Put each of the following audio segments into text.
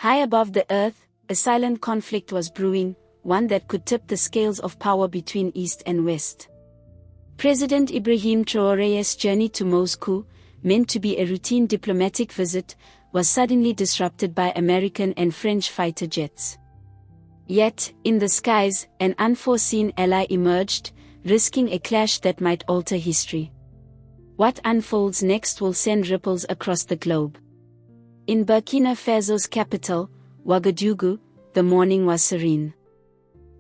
High above the earth, a silent conflict was brewing, one that could tip the scales of power between East and West. President Ibrahim Traoré's journey to Moscow, meant to be a routine diplomatic visit, was suddenly disrupted by American and French fighter jets. Yet, in the skies, an unforeseen ally emerged, risking a clash that might alter history. What unfolds next will send ripples across the globe. In Burkina Faso's capital, Ouagadougou, the morning was serene.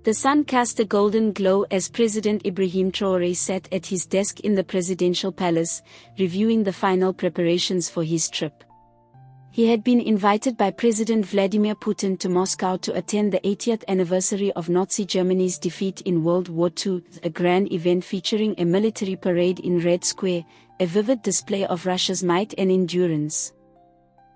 The sun cast a golden glow as President Ibrahim Traoré sat at his desk in the presidential palace, reviewing the final preparations for his trip. He had been invited by President Vladimir Putin to Moscow to attend the 80th anniversary of Nazi Germany's defeat in World War II, a grand event featuring a military parade in Red Square, a vivid display of Russia's might and endurance.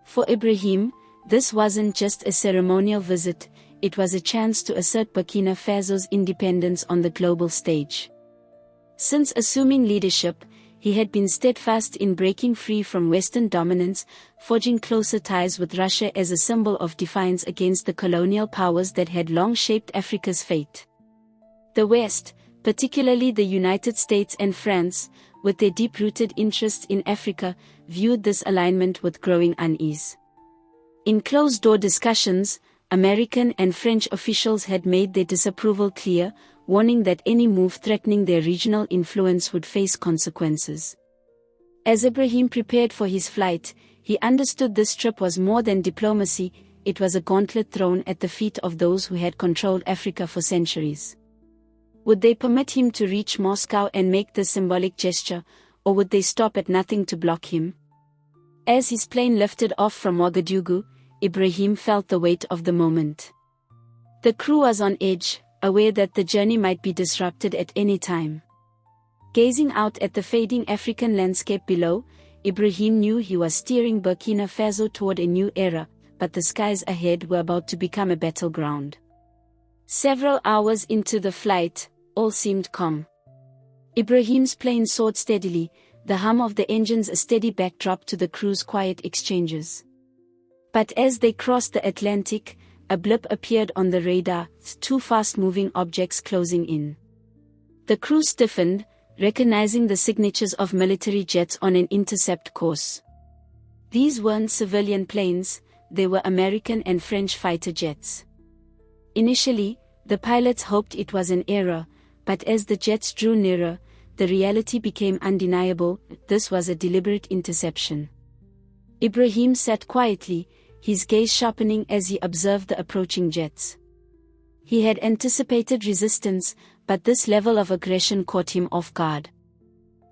For Ibrahim, this wasn't just a ceremonial visit, it was a chance to assert Burkina Faso's independence on the global stage. Since assuming leadership, he had been steadfast in breaking free from Western dominance, forging closer ties with Russia as a symbol of defiance against the colonial powers that had long shaped Africa's fate. The West, particularly the United States and France, with their deep-rooted interests in Africa, viewed this alignment with growing unease. In closed-door discussions, American and French officials had made their disapproval clear, warning that any move threatening their regional influence would face consequences. As Ibrahim prepared for his flight, he understood this trip was more than diplomacy, it was a gauntlet thrown at the feet of those who had controlled Africa for centuries. Would they permit him to reach Moscow and make this symbolic gesture, or would they stop at nothing to block him? As his plane lifted off from Ouagadougou, Ibrahim felt the weight of the moment. The crew was on edge, aware that the journey might be disrupted at any time. Gazing out at the fading African landscape below, Ibrahim knew he was steering Burkina Faso toward a new era, but the skies ahead were about to become a battleground. Several hours into the flight, all seemed calm. Ibrahim's plane soared steadily, the hum of the engines a steady backdrop to the crew's quiet exchanges. But as they crossed the Atlantic, a blip appeared on the radar, two fast-moving objects closing in. The crew stiffened, recognizing the signatures of military jets on an intercept course. These weren't civilian planes, they were American and French fighter jets. Initially, the pilots hoped it was an error, but as the jets drew nearer, the reality became undeniable, this was a deliberate interception. Ibrahim sat quietly, his gaze sharpening as he observed the approaching jets. He had anticipated resistance, but this level of aggression caught him off guard.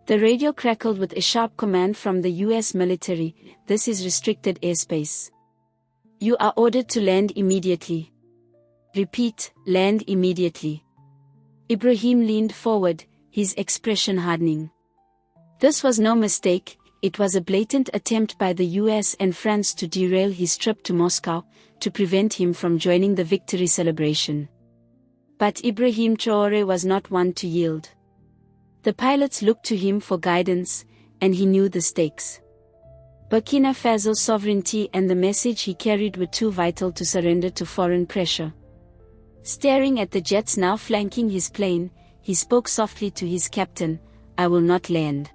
The radio crackled with a sharp command from the US military, "This is restricted airspace. You are ordered to land immediately. Repeat, land immediately." Ibrahim leaned forward, his expression hardening. This was no mistake. It was a blatant attempt by the US and France to derail his trip to Moscow, to prevent him from joining the victory celebration. But Ibrahim Traoré was not one to yield. The pilots looked to him for guidance, and he knew the stakes. Burkina Faso's sovereignty and the message he carried were too vital to surrender to foreign pressure. Staring at the jets now flanking his plane, he spoke softly to his captain, "I will not land.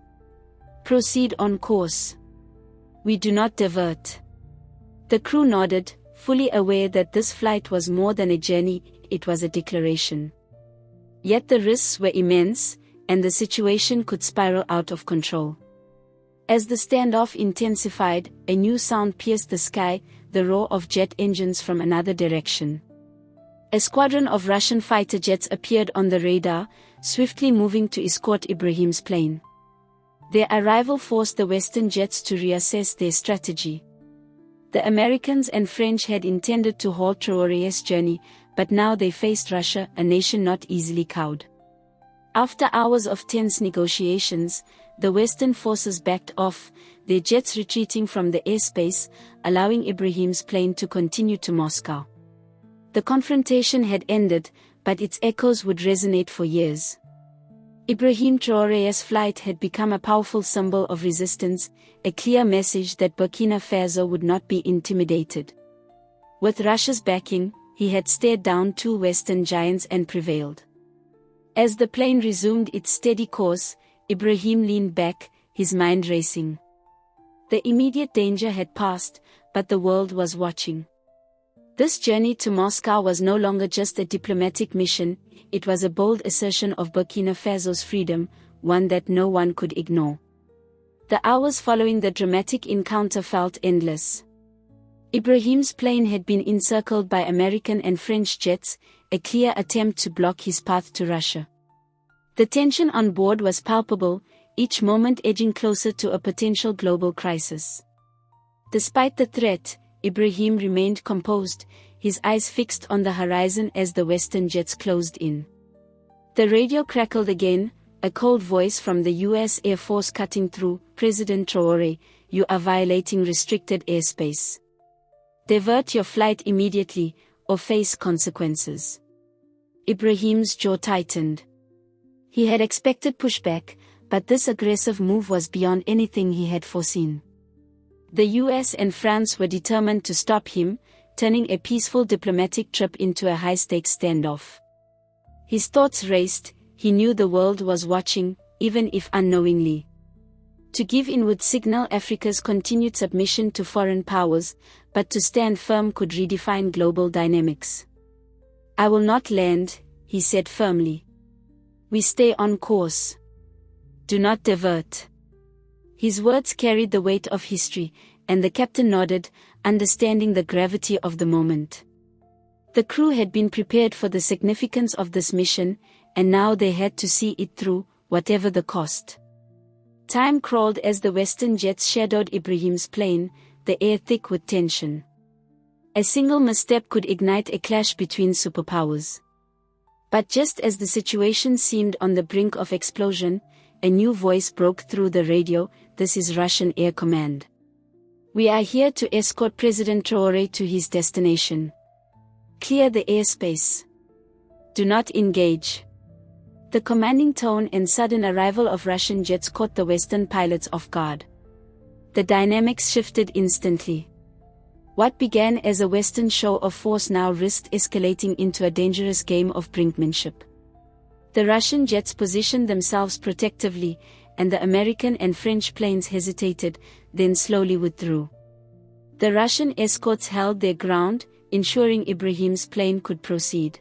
Proceed on course. We do not divert." The crew nodded, fully aware that this flight was more than a journey, it was a declaration. Yet the risks were immense, and the situation could spiral out of control. As the standoff intensified, a new sound pierced the sky, the roar of jet engines from another direction. A squadron of Russian fighter jets appeared on the radar, swiftly moving to escort Ibrahim's plane. Their arrival forced the Western jets to reassess their strategy. The Americans and French had intended to halt Traoré's journey, but now they faced Russia, a nation not easily cowed. After hours of tense negotiations, the Western forces backed off, their jets retreating from the airspace, allowing Ibrahim's plane to continue to Moscow. The confrontation had ended, but its echoes would resonate for years. Ibrahim Traoré's flight had become a powerful symbol of resistance, a clear message that Burkina Faso would not be intimidated. With Russia's backing, he had stared down two Western giants and prevailed. As the plane resumed its steady course, Ibrahim leaned back, his mind racing. The immediate danger had passed, but the world was watching. This journey to Moscow was no longer just a diplomatic mission, it was a bold assertion of Burkina Faso's freedom, one that no one could ignore. The hours following the dramatic encounter felt endless. Ibrahim's plane had been encircled by American and French jets, a clear attempt to block his path to Russia. The tension on board was palpable, each moment edging closer to a potential global crisis. Despite the threat, Ibrahim remained composed, his eyes fixed on the horizon as the Western jets closed in. The radio crackled again, a cold voice from the U.S. Air Force cutting through. "President Traoré, you are violating restricted airspace. Divert your flight immediately, or face consequences." Ibrahim's jaw tightened. He had expected pushback, but this aggressive move was beyond anything he had foreseen. The US and France were determined to stop him, turning a peaceful diplomatic trip into a high-stakes standoff. His thoughts raced, he knew the world was watching, even if unknowingly. To give in would signal Africa's continued submission to foreign powers, but to stand firm could redefine global dynamics. "I will not land," he said firmly. "We stay on course. Do not divert." His words carried the weight of history, and the captain nodded, understanding the gravity of the moment. The crew had been prepared for the significance of this mission, and now they had to see it through, whatever the cost. Time crawled as the Western jets shadowed Ibrahim's plane, the air thick with tension. A single misstep could ignite a clash between superpowers. But just as the situation seemed on the brink of explosion, a new voice broke through the radio. "This is Russian Air Command. We are here to escort President Traoré to his destination. Clear the airspace. Do not engage." The commanding tone and sudden arrival of Russian jets caught the Western pilots off guard. The dynamics shifted instantly. What began as a Western show of force now risked escalating into a dangerous game of brinkmanship. The Russian jets positioned themselves protectively, and the American and French planes hesitated, then slowly withdrew. The Russian escorts held their ground, ensuring Ibrahim's plane could proceed.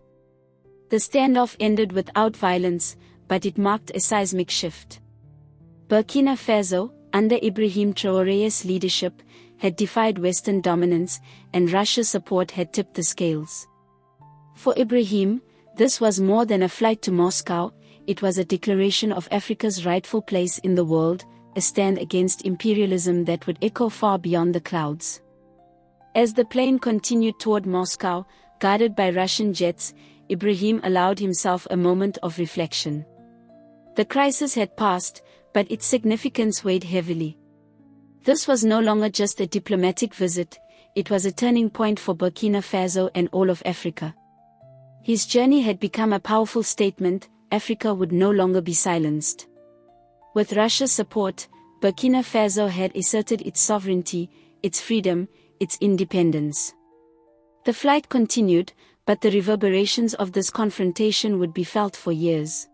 The standoff ended without violence, but it marked a seismic shift. Burkina Faso, under Ibrahim Traoré's leadership, had defied Western dominance, and Russia's support had tipped the scales. For Ibrahim, this was more than a flight to Moscow, it was a declaration of Africa's rightful place in the world, a stand against imperialism that would echo far beyond the clouds. As the plane continued toward Moscow, guarded by Russian jets, Ibrahim allowed himself a moment of reflection. The crisis had passed, but its significance weighed heavily. This was no longer just a diplomatic visit, it was a turning point for Burkina Faso and all of Africa. His journey had become a powerful statement. Africa would no longer be silenced. With Russia's support, Burkina Faso had asserted its sovereignty, its freedom, its independence. The flight continued, but the reverberations of this confrontation would be felt for years.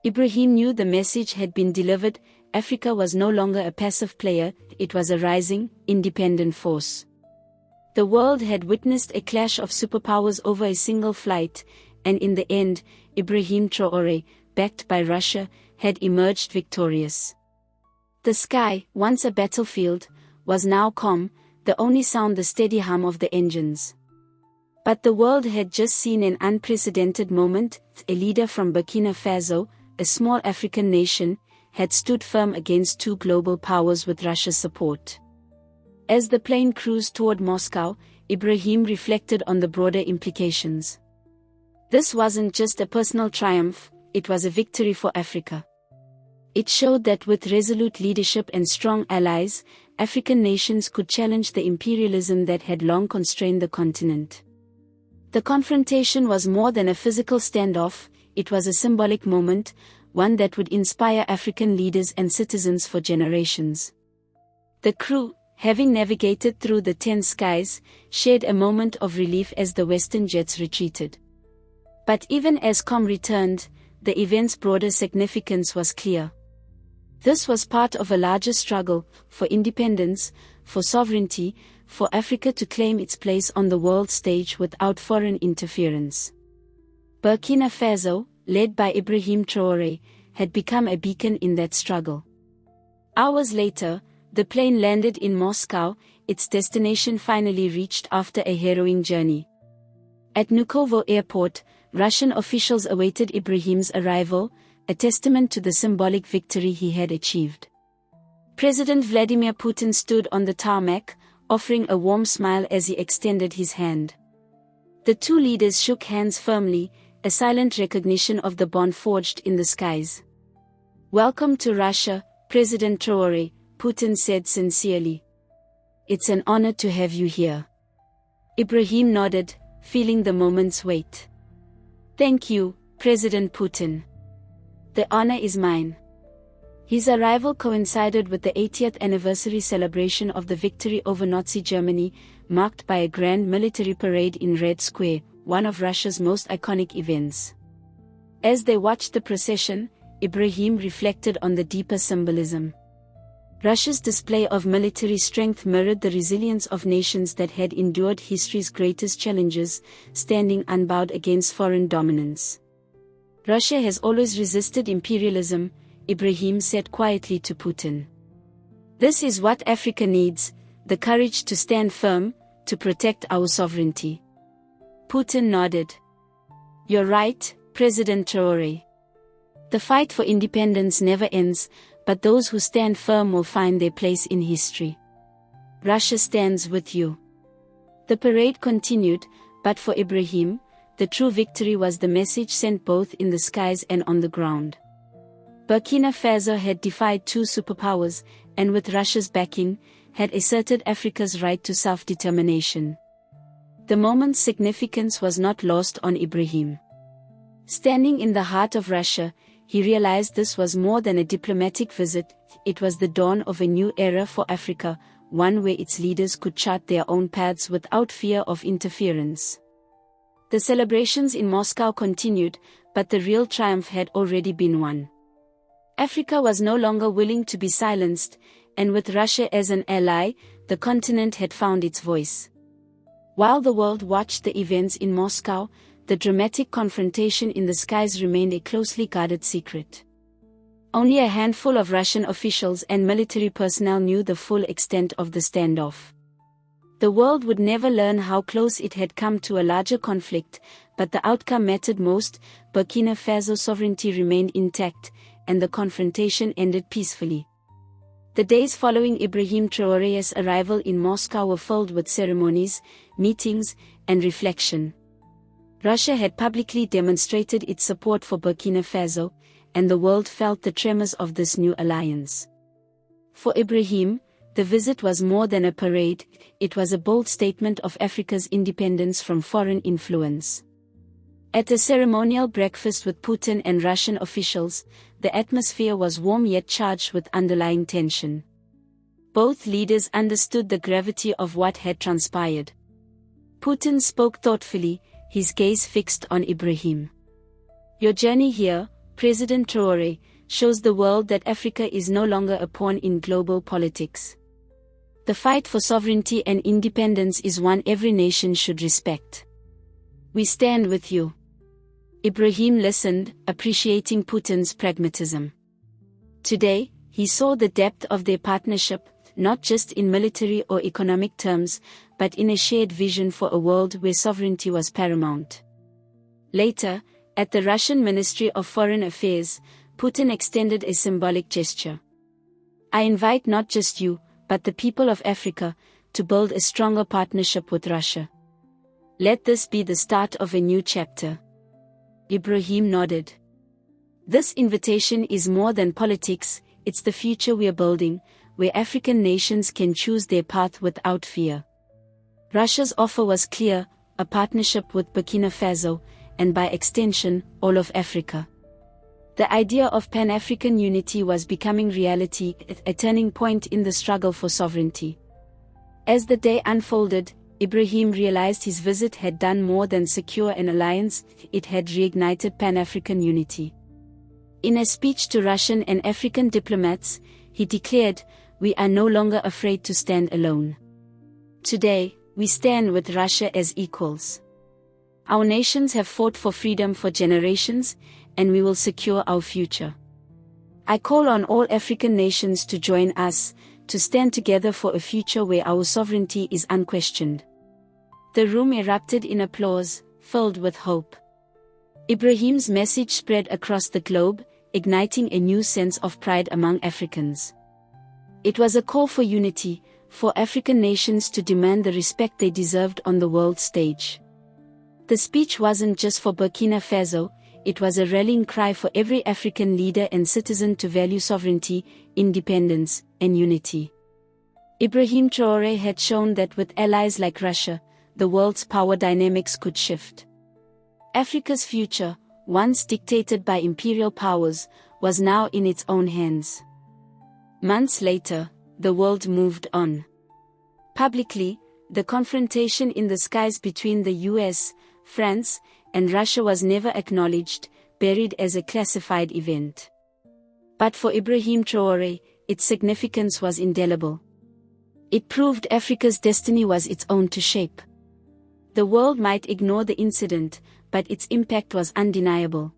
Ibrahim knew the message had been delivered. Africa was no longer a passive player, it was a rising, independent force. The world had witnessed a clash of superpowers over a single flight, and in the end, Ibrahim Traoré, backed by Russia, had emerged victorious. The sky, once a battlefield, was now calm, the only sound the steady hum of the engines. But the world had just seen an unprecedented moment. A leader from Burkina Faso, a small African nation, had stood firm against two global powers with Russia's support. As the plane cruised toward Moscow, Ibrahim reflected on the broader implications. This wasn't just a personal triumph, it was a victory for Africa. It showed that with resolute leadership and strong allies, African nations could challenge the imperialism that had long constrained the continent. The confrontation was more than a physical standoff, it was a symbolic moment, one that would inspire African leaders and citizens for generations. The crew, having navigated through the tense skies, shared a moment of relief as the Western jets retreated. But even as calm returned, the event's broader significance was clear. This was part of a larger struggle for independence, for sovereignty, for Africa to claim its place on the world stage without foreign interference. Burkina Faso, led by Ibrahim Traoré, had become a beacon in that struggle. Hours later, the plane landed in Moscow, its destination finally reached after a harrowing journey. At Vnukovo Airport, Russian officials awaited Ibrahim's arrival, a testament to the symbolic victory he had achieved. President Vladimir Putin stood on the tarmac, offering a warm smile as he extended his hand. The two leaders shook hands firmly, a silent recognition of the bond forged in the skies. "Welcome to Russia, President Traoré," Putin said sincerely. "It's an honor to have you here." Ibrahim nodded, feeling the moment's weight. "Thank you, President Putin. The honor is mine." His arrival coincided with the 80th anniversary celebration of the victory over Nazi Germany, marked by a grand military parade in Red Square, one of Russia's most iconic events. As they watched the procession, Ibrahim reflected on the deeper symbolism. Russia's display of military strength mirrored the resilience of nations that had endured history's greatest challenges, standing unbowed against foreign dominance. "Russia has always resisted imperialism," Ibrahim said quietly to Putin. "This is what Africa needs, the courage to stand firm, to protect our sovereignty." Putin nodded. "You're right, President Traoré. The fight for independence never ends, but those who stand firm will find their place in history. Russia stands with you." The parade continued, but for Ibrahim, the true victory was the message sent both in the skies and on the ground. Burkina Faso had defied two superpowers, and with Russia's backing, had asserted Africa's right to self-determination. The moment's significance was not lost on Ibrahim. Standing in the heart of Russia, he realized this was more than a diplomatic visit, it was the dawn of a new era for Africa, one where its leaders could chart their own paths without fear of interference. The celebrations in Moscow continued, but the real triumph had already been won. Africa was no longer willing to be silenced, and with Russia as an ally, the continent had found its voice. While the world watched the events in Moscow, the dramatic confrontation in the skies remained a closely guarded secret. Only a handful of Russian officials and military personnel knew the full extent of the standoff. The world would never learn how close it had come to a larger conflict, but the outcome mattered most. Burkina Faso's sovereignty remained intact, and the confrontation ended peacefully. The days following Ibrahim Traoré's arrival in Moscow were filled with ceremonies, meetings, and reflection. Russia had publicly demonstrated its support for Burkina Faso, and the world felt the tremors of this new alliance. For Ibrahim, the visit was more than a parade, it was a bold statement of Africa's independence from foreign influence. At a ceremonial breakfast with Putin and Russian officials, the atmosphere was warm yet charged with underlying tension. Both leaders understood the gravity of what had transpired. Putin spoke thoughtfully, his gaze fixed on Ibrahim. "Your journey here, President Traoré, shows the world that Africa is no longer a pawn in global politics. The fight for sovereignty and independence is one every nation should respect. We stand with you." Ibrahim listened, appreciating Putin's pragmatism. Today, he saw the depth of their partnership, not just in military or economic terms, but in a shared vision for a world where sovereignty was paramount. Later, at the Russian Ministry of Foreign Affairs, Putin extended a symbolic gesture. "I invite not just you, but the people of Africa, to build a stronger partnership with Russia. Let this be the start of a new chapter." Ibrahim nodded. "This invitation is more than politics, it's the future we are building, where African nations can choose their path without fear." Russia's offer was clear, a partnership with Burkina Faso, and by extension, all of Africa. The idea of Pan-African unity was becoming reality, a turning point in the struggle for sovereignty. As the day unfolded, Ibrahim realized his visit had done more than secure an alliance, it had reignited Pan-African unity. In a speech to Russian and African diplomats, he declared, "We are no longer afraid to stand alone. Today, we stand with Russia as equals. Our nations have fought for freedom for generations, and we will secure our future. I call on all African nations to join us, to stand together for a future where our sovereignty is unquestioned." The room erupted in applause, filled with hope. Ibrahim's message spread across the globe, igniting a new sense of pride among Africans. It was a call for unity, for African nations to demand the respect they deserved on the world stage. The speech wasn't just for Burkina Faso, it was a rallying cry for every African leader and citizen to value sovereignty, independence, and unity. Ibrahim Traoré had shown that with allies like Russia, the world's power dynamics could shift. Africa's future, once dictated by imperial powers, was now in its own hands. Months later, the world moved on. Publicly, the confrontation in the skies between the US, France, and Russia was never acknowledged, buried as a classified event. But for Ibrahim Traoré, its significance was indelible. It proved Africa's destiny was its own to shape. The world might ignore the incident, but its impact was undeniable.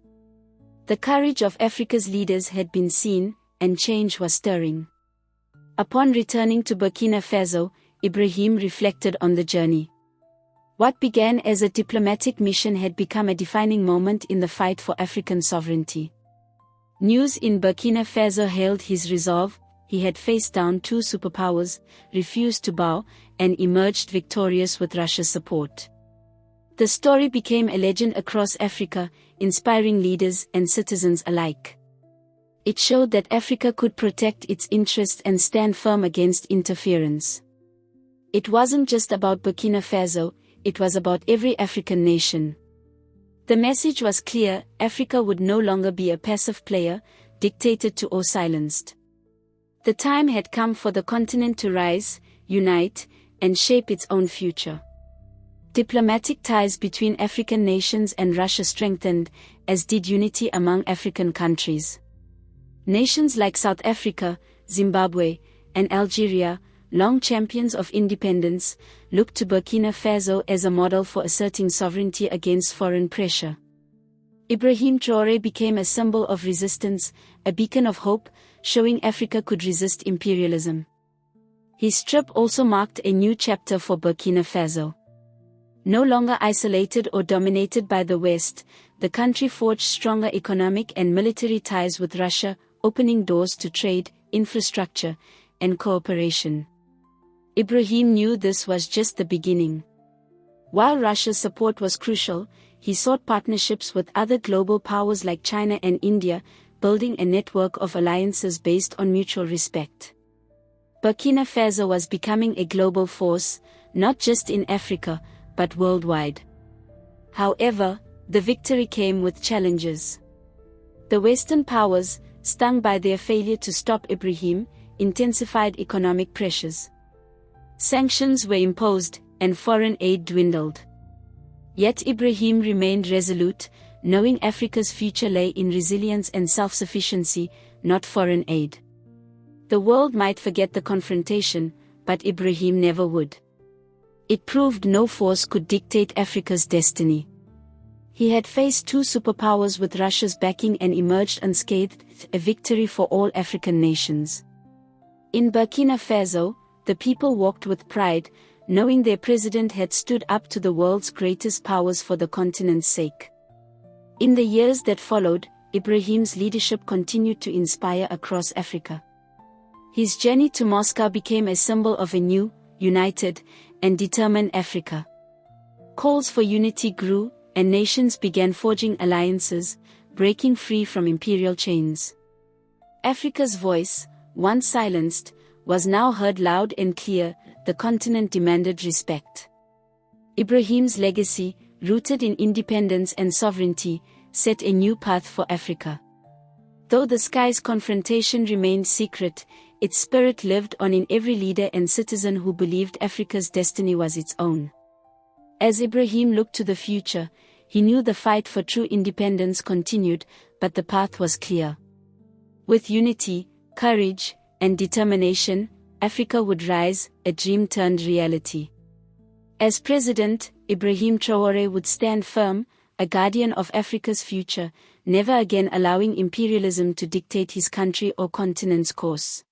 The courage of Africa's leaders had been seen, and change was stirring. Upon returning to Burkina Faso, Ibrahim reflected on the journey. What began as a diplomatic mission had become a defining moment in the fight for African sovereignty. News in Burkina Faso hailed his resolve. He had faced down two superpowers, refused to bow, and emerged victorious with Russia's support. The story became a legend across Africa, inspiring leaders and citizens alike. It showed that Africa could protect its interests and stand firm against interference. It wasn't just about Burkina Faso, it was about every African nation. The message was clear: Africa would no longer be a passive player, dictated to or silenced. The time had come for the continent to rise, unite, and shape its own future. Diplomatic ties between African nations and Russia strengthened, as did unity among African countries. Nations like South Africa, Zimbabwe, and Algeria, long champions of independence, looked to Burkina Faso as a model for asserting sovereignty against foreign pressure. Ibrahim Traoré became a symbol of resistance, a beacon of hope, showing Africa could resist imperialism. His trip also marked a new chapter for Burkina Faso. No longer isolated or dominated by the West, the country forged stronger economic and military ties with Russia, opening doors to trade, infrastructure, and cooperation. Ibrahim knew this was just the beginning. While Russia's support was crucial, he sought partnerships with other global powers like China and India, building a network of alliances based on mutual respect. Burkina Faso was becoming a global force, not just in Africa, but worldwide. However, the victory came with challenges. The Western powers, stung by their failure to stop Ibrahim, intensified economic pressures. Sanctions were imposed, and foreign aid dwindled. Yet Ibrahim remained resolute, knowing Africa's future lay in resilience and self-sufficiency, not foreign aid. The world might forget the confrontation, but Ibrahim never would. It proved no force could dictate Africa's destiny. He had faced two superpowers with Russia's backing and emerged unscathed, a victory for all African nations. In Burkina Faso, the people walked with pride, knowing their president had stood up to the world's greatest powers for the continent's sake. In the years that followed, Ibrahim's leadership continued to inspire across Africa. His journey to Moscow became a symbol of a new, united, and determined Africa. Calls for unity grew, and nations began forging alliances, breaking free from imperial chains. Africa's voice, once silenced, was now heard loud and clear. The continent demanded respect. Ibrahim's legacy, rooted in independence and sovereignty, set a new path for Africa. Though the sky's confrontation remained secret, its spirit lived on in every leader and citizen who believed Africa's destiny was its own. As Ibrahim looked to the future, he knew the fight for true independence continued, but the path was clear. With unity, courage, and determination, Africa would rise, a dream turned reality. As president, Ibrahim Traoré would stand firm, a guardian of Africa's future, never again allowing imperialism to dictate his country or continent's course.